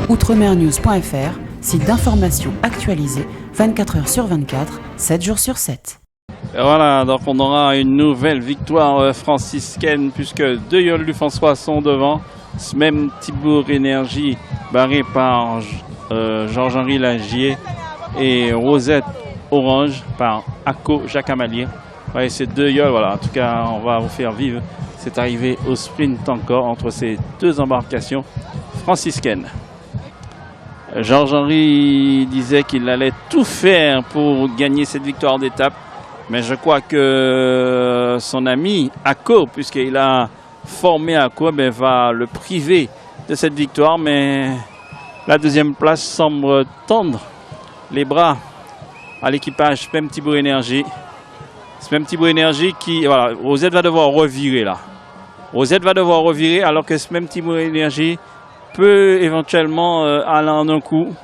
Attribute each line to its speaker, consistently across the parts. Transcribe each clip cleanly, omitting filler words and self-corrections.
Speaker 1: Outremernews.fr, site d'information actualisé 24 heures sur 24, 7 jours sur 7.
Speaker 2: Et voilà, donc on aura une nouvelle victoire franciscaine puisque deux Yoles du François sont devant. Ce même Thibaut Énergie barré par Georges-Henri Lagier et Rosette Orange par Akko Jacques Amalier. Ouais, ces deux Yoles, voilà, en tout cas on va vous faire vivre cette arrivée au sprint encore entre ces deux embarcations franciscaines. Georges-Henri disait qu'il allait tout faire pour gagner cette victoire d'étape. Mais je crois que son ami Akko, puisqu'il a formé Akko, va le priver de cette victoire. Mais la deuxième place semble tendre les bras à l'équipage Même Thibaut Énergie. C'est Même Thibaut Énergie qui... Voilà, Rosette va devoir revirer là. Rosette va devoir revirer alors que ce Même Thibaut Énergie peut éventuellement aller en un coup.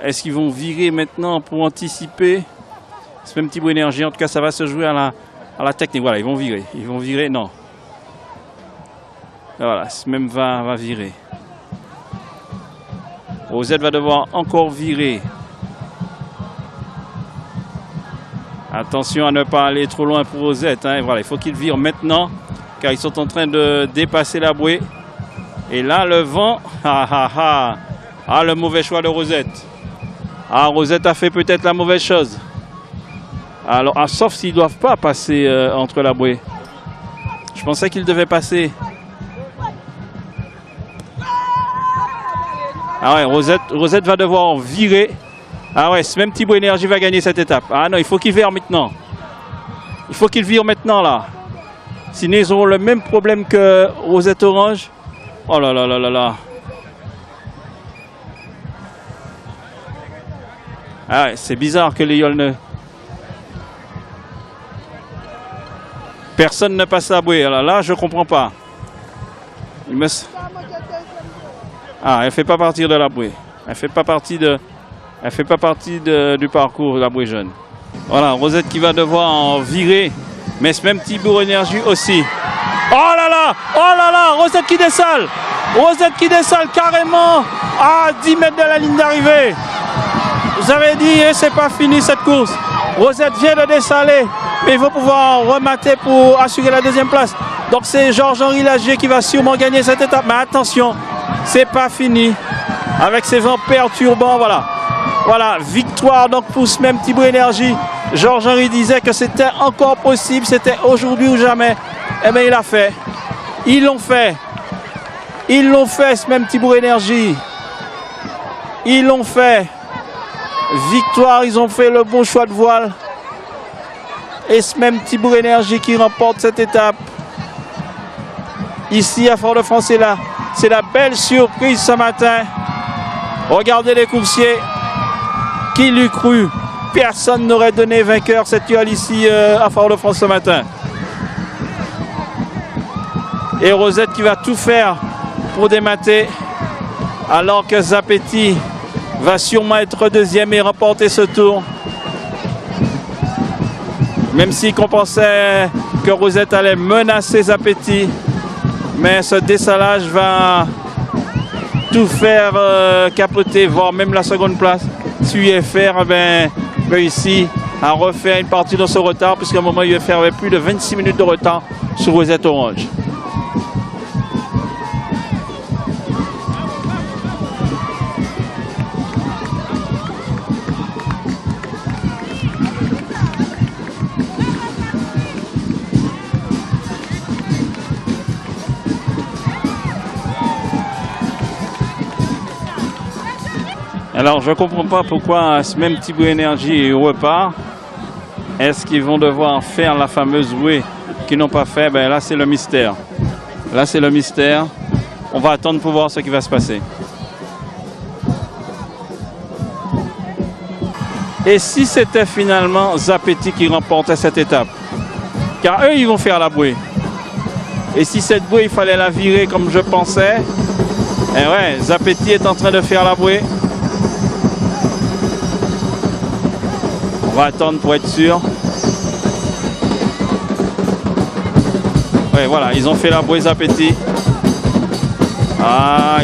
Speaker 2: Est-ce qu'ils vont virer maintenant pour anticiper? Ce Même Thibaut Énergie, en tout cas, ça va se jouer à la technique. Voilà, ils vont virer. Ils vont virer, non. Voilà, ce même va virer. Rosette va devoir encore virer. Attention à ne pas aller trop loin pour Rosette. Hein. Voilà, il faut qu'il vire maintenant, car ils sont en train de dépasser la bouée. Et là, le vent, le mauvais choix de Rosette. Rosette a fait peut-être la mauvaise chose. Alors, sauf s'ils ne doivent pas passer entre la bouée. Je pensais qu'ils devaient passer. Ouais, Rosette va devoir virer. Ouais, ce Même Thibaut Énergie va gagner cette étape. Non, il faut qu'il vire maintenant. Il faut qu'il vire maintenant, là. Sinon, ils auront le même problème que Rosette Orange. Oh là là là là là. Ouais, c'est bizarre que les Yoles ne... Personne ne passe la bouée. Alors là, je comprends pas. Elle ne fait pas partie de la bouée. Elle fait pas partie du parcours de la bouée jaune. Voilà, Rosette qui va devoir en virer. Mais ce Même Thibaut Énergie aussi. Oh là là, Rosette qui dessale. Rosette qui dessale carrément à 10 mètres de la ligne d'arrivée. Vous avez dit, c'est pas fini cette course. Rosette vient de dessaler, mais il va pouvoir remater pour assurer la deuxième place. Donc c'est Georges-Henri Lagier qui va sûrement gagner cette étape. Mais attention, c'est pas fini. Avec ces vents perturbants, voilà, victoire donc pour ce Même Thibaut Énergie. Georges-Henri disait que c'était encore possible, c'était aujourd'hui ou jamais. Eh bien, il a fait. Ils l'ont fait. Ils l'ont fait, ce Même Thibaut Énergie. Ils l'ont fait. Victoire, ils ont fait le bon choix de voile. Et ce Même Thibaut Énergie qui remporte cette étape. Ici à Fort-de-France, c'est la belle surprise ce matin. Regardez les coursiers. Qui l'eût cru? Personne n'aurait donné vainqueur cette Yole ici à Fort-de-France ce matin. Et Rosette qui va tout faire pour démater, alors que Zapetti va sûrement être deuxième et remporter ce tour. Même si on pensait que Rosette allait menacer Zapetti, mais ce dessalage va tout faire capoter, voire même la seconde place. Si UFR réussit à refaire une partie de son retard, puisqu'à un moment UFR avait plus de 26 minutes de retard sur Rosette Orange. Alors je ne comprends pas pourquoi ce Même Thibaut Énergie repart. Est-ce qu'ils vont devoir faire la fameuse bouée qu'ils n'ont pas fait? Là c'est le mystère. Là c'est le mystère. On va attendre pour voir ce qui va se passer. Et si c'était finalement Zapetti qui remportait cette étape? Car eux ils vont faire la bouée. Et si cette bouée il fallait la virer comme je pensais, ouais, Zapetti est en train de faire la bouée. On va attendre pour être sûr. Ouais, voilà, ils ont fait la bouée Zapetti.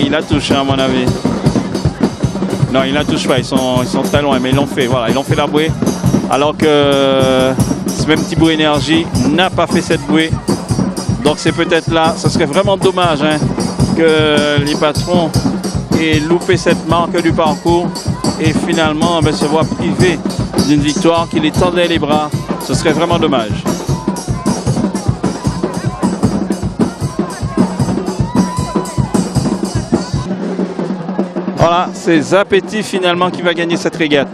Speaker 2: Il a touché à mon avis. Non, ils ne la touchent pas, ils sont très loin, mais ils l'ont fait. Voilà, ils l'ont fait la bouée. Alors que ce même Thibaut Énergie n'a pas fait cette bouée. Donc c'est peut-être là, ce serait vraiment dommage hein, que les patrons aient loupé cette marque du parcours et finalement se voient privés d'une victoire qui les tendait les bras. Ce serait vraiment dommage. Voilà, c'est Zapetti finalement qui va gagner cette régate.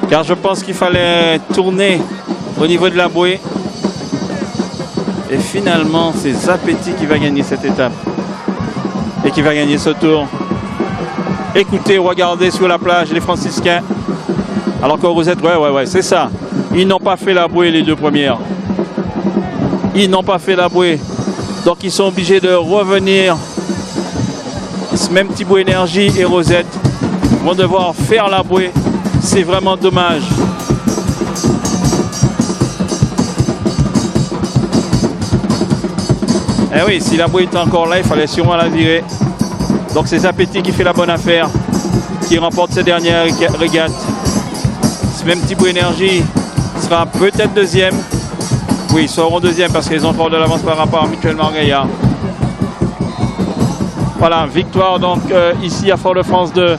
Speaker 2: Car je pense qu'il fallait tourner au niveau de la bouée. Et finalement, c'est Zapetti qui va gagner cette étape. Et qui va gagner ce tour. Écoutez, regardez sur la plage les franciscains. Alors que Rosette, ouais, c'est ça. Ils n'ont pas fait la bouée les deux premières. Ils n'ont pas fait la bouée. Donc ils sont obligés de revenir. Même Thibaut Énergie et Rosette vont devoir faire la bouée. C'est vraiment dommage. Eh oui, si la bouée était encore là, il fallait sûrement la virer. Donc c'est Zapetti qui fait la bonne affaire, qui remporte cette dernière régate. Ce même Thibaut Énergie sera peut-être deuxième. Oui, ils seront deuxième parce qu'ils ont encore de l'avance par rapport à Mutuel Margaillard. Voilà, victoire donc ici à Fort-de-France de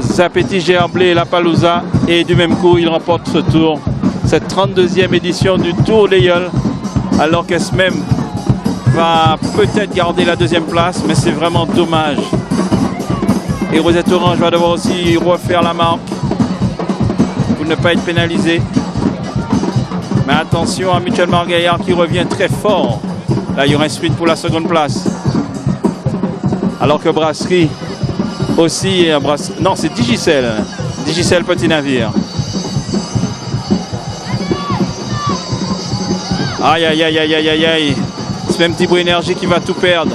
Speaker 2: Zapetti, Gerblé et La Palouza. Et du même coup, il remporte ce tour, cette 32e édition du Tour des Yolles. Alors que ce même va peut-être garder la deuxième place, mais c'est vraiment dommage. Et Rosette Orange va devoir aussi refaire la marque pour ne pas être pénalisé. Mais attention à Mutuel Margaillard qui revient très fort. Là, il y aura un sprint pour la seconde place. Alors que Brasserie aussi, non c'est Digicel Petit Navire. Aïe aïe aïe aïe aïe aïe aïe. C'est même Thibaut Énergie qui va tout perdre.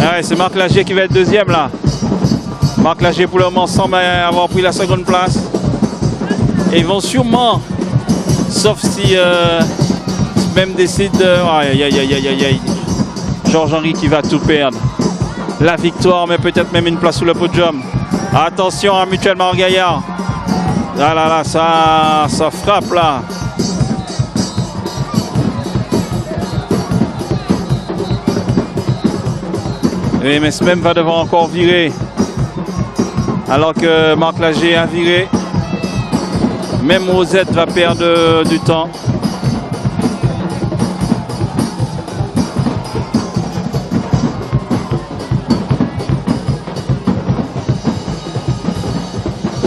Speaker 2: Ah ouais, c'est Marc Lagier qui va être deuxième là. Marc Lagier pour le moment semble avoir pris la seconde place. Et ils vont sûrement, sauf si même décide de... Aïe aïe aïe aïe aïe aïe. Georges-Henri qui va tout perdre. La victoire, mais peut-être même une place sous le podium. Attention à Mutuel Margaillard. Ah là là, ça frappe là. Oui, mais ce même va devoir encore virer. Alors que Marc Lagier a viré. Même Rosette va perdre du temps.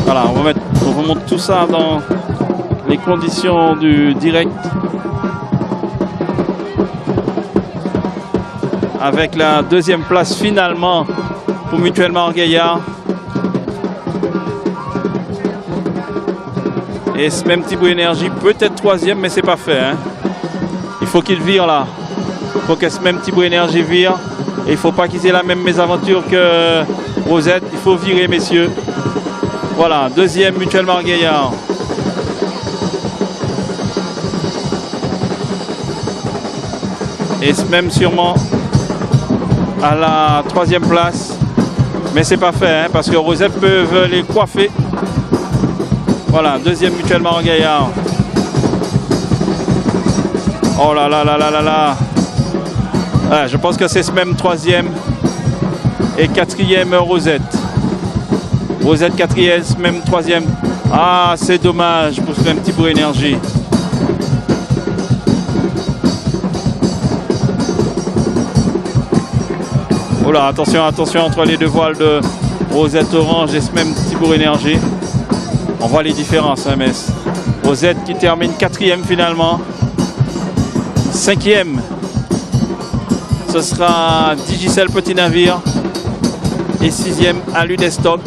Speaker 2: Voilà, on remonte tout ça dans les conditions du direct. Avec la deuxième place finalement pour Mutuel Margaillard. Et ce même Thibaut Énergie, peut-être troisième, mais c'est pas fait. Hein. Il faut qu'il vire là. Il faut que ce même Thibaut Énergie vire. Et il ne faut pas qu'ils aient la même mésaventure que Rosette. Il faut virer, messieurs. Voilà, deuxième Mutuel Margaillard. Et même sûrement à la troisième place. Mais c'est pas fait, hein, parce que Rosette peuvent les coiffer. Voilà, deuxième Mutuel Margaillard. Oh là là là là là là. Ouais, je pense que c'est ce même troisième et quatrième Rosette. Rosette quatrième, même troisième. Ah, c'est dommage pour ce même Thibaut Énergie. Oh là, attention, attention entre les deux voiles de Rosette Orange et ce même Thibaut Énergie. On voit les différences, hein, mais Rosette qui termine quatrième finalement. Cinquième, ce sera Digicel Petit Navire. Et sixième, Alu Destock.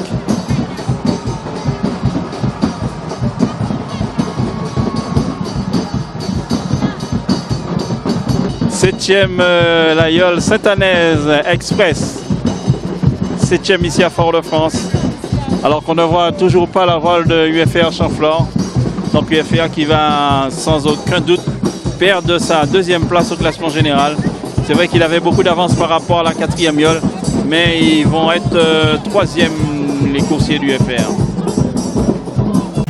Speaker 2: Septième, la Yole Sainte-Anaise Express. Septième ici à Fort-de-France. Alors qu'on ne voit toujours pas la voile de UFR Chamflore. Donc UFR qui va sans aucun doute perd de sa deuxième place au classement général. C'est vrai qu'il avait beaucoup d'avance par rapport à la 4e Yole, mais ils vont être 3e les coursiers du FR.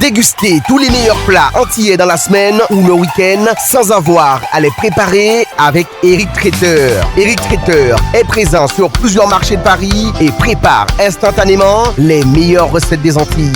Speaker 3: Dégustez tous les meilleurs plats antillais dans la semaine ou le week-end sans avoir à les préparer avec Eric Traiteur. Eric Traiteur est présent sur plusieurs marchés de Paris et prépare instantanément les meilleures recettes des Antilles.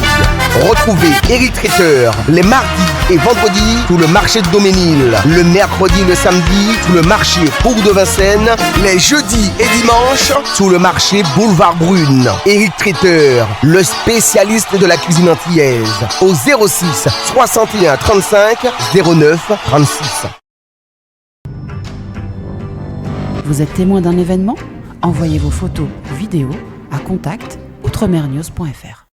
Speaker 3: Retrouvez Eric Traiteur les mardis et vendredis sous le marché de Doménil, le mercredi et le samedi sous le marché Bourg de Vincennes, les jeudis et dimanches sous le marché Boulevard Brune. Eric Traiteur, le spécialiste de la cuisine antillaise, au 06 61 35 09 36.
Speaker 1: Vous êtes témoin d'un événement ? Envoyez vos photos ou vidéos à contact outremernews.fr.